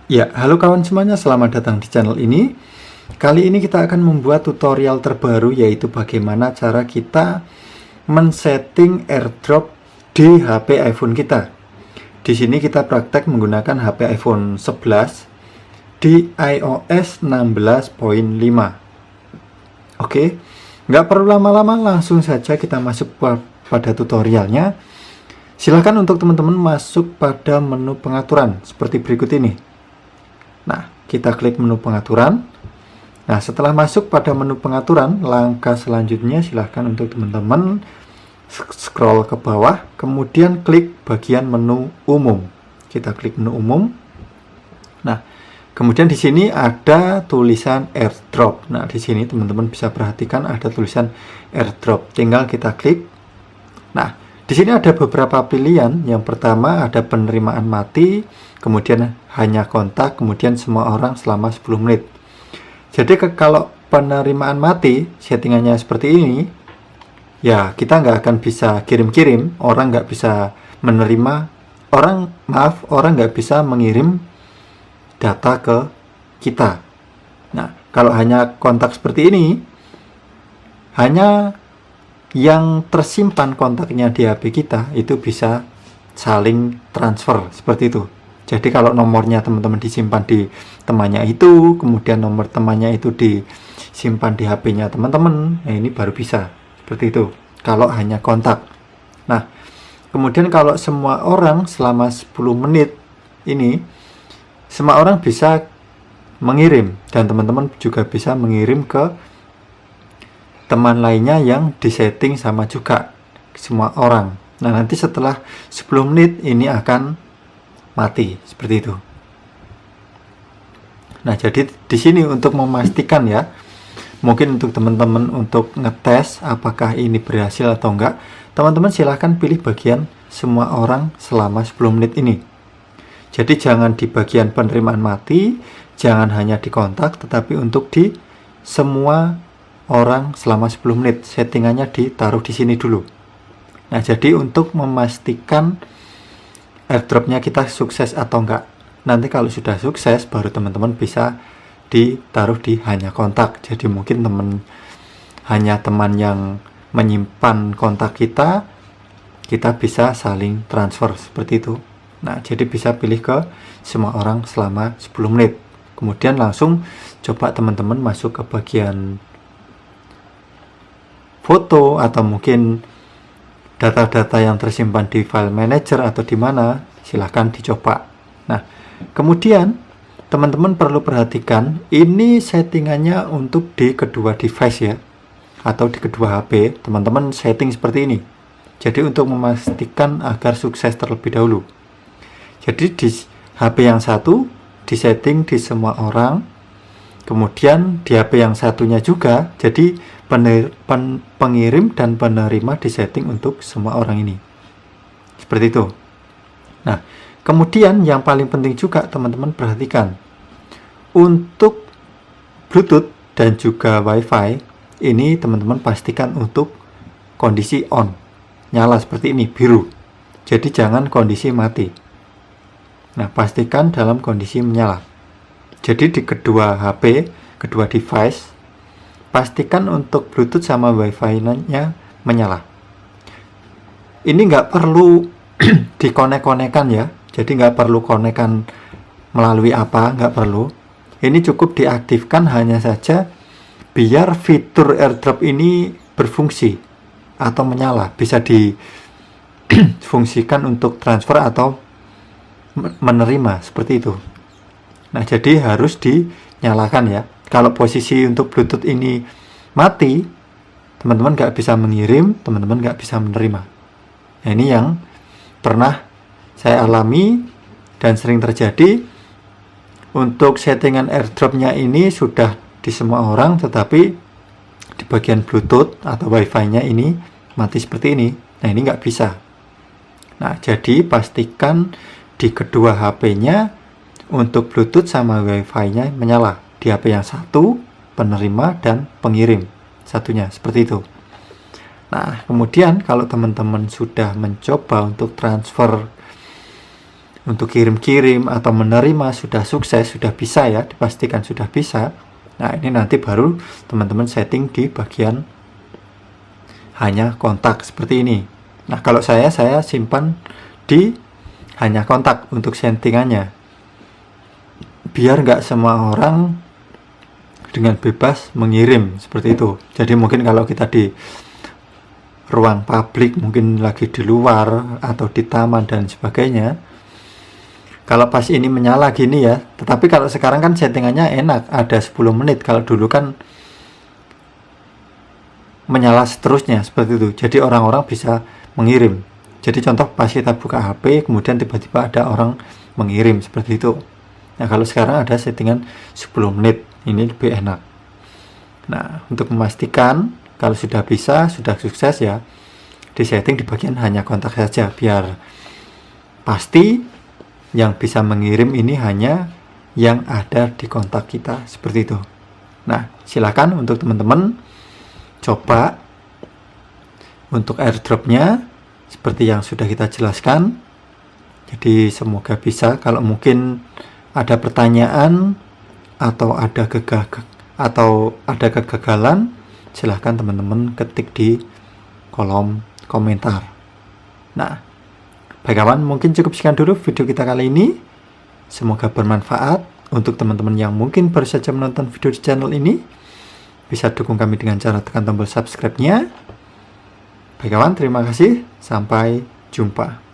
Ya, halo kawan semuanya, selamat datang di channel ini. Kali ini kita akan membuat tutorial terbaru, yaitu bagaimana cara kita men-setting AirDrop di HP iPhone kita. Di sini kita praktek menggunakan HP iPhone 11 di iOS 16.5. Oke, nggak perlu lama-lama, langsung saja kita masuk pada tutorialnya. Silahkan untuk teman-teman masuk pada menu pengaturan seperti berikut ini. Nah, kita klik menu pengaturan. Nah, setelah masuk pada menu pengaturan, langkah selanjutnya silahkan untuk teman-teman scroll ke bawah, kemudian klik bagian menu umum. Kita klik menu umum. Nah, kemudian di sini ada tulisan AirDrop. Nah, di sini teman-teman bisa perhatikan ada tulisan AirDrop. Tinggal kita klik. Nah, di sini ada beberapa pilihan. Yang pertama ada penerimaan mati, kemudian hanya kontak, kemudian semua orang selama 10 menit. Jadi kalau penerimaan mati settingannya seperti ini, ya kita nggak akan bisa kirim-kirim, orang nggak bisa menerima, orang nggak bisa mengirim data ke kita. Nah, kalau hanya kontak seperti ini, hanya yang tersimpan kontaknya di HP kita itu bisa saling transfer seperti itu. Jadi kalau nomornya teman-teman disimpan di temannya itu, kemudian nomor temannya itu disimpan di HP-nya teman-teman, nah ini baru bisa seperti itu kalau hanya kontak. Nah, kemudian kalau semua orang selama 10 menit ini, semua orang bisa mengirim, dan teman-teman juga bisa mengirim ke teman lainnya yang disetting sama juga semua orang. Nah, nanti setelah 10 menit ini akan mati seperti itu. Nah, jadi di sini untuk memastikan ya, mungkin untuk teman-teman untuk ngetes apakah ini berhasil atau enggak, teman-teman silahkan pilih bagian semua orang selama 10 menit ini. Jadi jangan di bagian penerimaan mati, jangan hanya di kontak, tetapi untuk di semua orang selama 10 menit. Settingannya ditaruh di sini dulu. Nah, jadi untuk memastikan AirDropnya kita sukses atau enggak, nanti kalau sudah sukses baru teman-teman bisa ditaruh di hanya kontak. Jadi mungkin hanya teman yang menyimpan kontak kita bisa saling transfer seperti itu. Nah, jadi bisa pilih ke semua orang selama 10 menit. Kemudian langsung coba teman-teman masuk ke bagian foto atau mungkin data-data yang tersimpan di file manager atau di mana, silahkan dicoba. Nah, kemudian teman-teman perlu perhatikan ini settingannya untuk di kedua device ya, atau di kedua HP. Teman-teman setting seperti ini. Jadi untuk memastikan agar sukses terlebih dahulu. Jadi di HP yang satu disetting di semua orang, kemudian di HP yang satunya juga, jadi pengirim dan penerima disetting untuk semua orang ini. Seperti itu. Nah, kemudian yang paling penting juga teman-teman perhatikan. Untuk Bluetooth dan juga Wi-Fi, ini teman-teman pastikan untuk kondisi on. Nyala seperti ini, biru. Jadi jangan kondisi mati. Nah, pastikan dalam kondisi menyala. Jadi di kedua HP, kedua device, pastikan untuk Bluetooth sama Wi-Fi-nya menyala. Ini nggak perlu dikonek-konekan ya. Jadi nggak perlu konekan melalui apa, nggak perlu. Ini cukup diaktifkan hanya saja biar fitur AirDrop ini berfungsi atau menyala. Bisa difungsikan untuk transfer atau menerima seperti itu. Nah, jadi harus dinyalakan ya. Kalau posisi untuk Bluetooth ini mati, teman-teman nggak bisa mengirim, teman-teman nggak bisa menerima. Nah, ini yang pernah saya alami dan sering terjadi. Untuk settingan AirDropnya ini sudah di semua orang, tetapi di bagian Bluetooth atau Wi-Fi-nya ini mati seperti ini. Nah, ini nggak bisa. Nah, jadi pastikan di kedua HP-nya untuk Bluetooth sama Wi-Fi-nya menyala. Di HP yang satu, penerima dan pengirim satunya, seperti itu. Nah, kemudian kalau teman-teman sudah mencoba untuk transfer untuk kirim-kirim atau menerima sudah sukses, sudah bisa ya, dipastikan sudah bisa. Nah, ini nanti baru teman-teman setting di bagian hanya kontak seperti ini. Nah, kalau saya simpan di hanya kontak untuk settingannya, biar nggak semua orang dengan bebas mengirim seperti itu. Jadi mungkin kalau kita di ruang publik, mungkin lagi di luar atau di taman dan sebagainya, kalau pas ini menyala gini ya, tetapi kalau sekarang kan settingannya enak, ada 10 menit. Kalau dulu kan menyala seterusnya seperti itu. Jadi orang-orang bisa mengirim. Jadi contoh pas kita buka HP, kemudian tiba-tiba ada orang mengirim seperti itu. Nah, kalau sekarang ada settingan 10 menit, ini lebih enak. Nah, untuk memastikan kalau sudah bisa, sudah sukses ya, disetting di bagian hanya kontak saja, biar pasti yang bisa mengirim ini hanya yang ada di kontak kita, seperti itu. Nah, silakan untuk teman-teman coba untuk airdropnya seperti yang sudah kita jelaskan. Jadi semoga bisa. Kalau mungkin ada pertanyaan atau ada kegagalan, silahkan teman-teman ketik di kolom komentar. Nah, baik kawan, mungkin cukup sekian dulu video kita kali ini. Semoga bermanfaat untuk teman-teman yang mungkin baru saja menonton video di channel ini. Bisa dukung kami dengan cara tekan tombol subscribe-nya. Baik kawan, terima kasih. Sampai jumpa.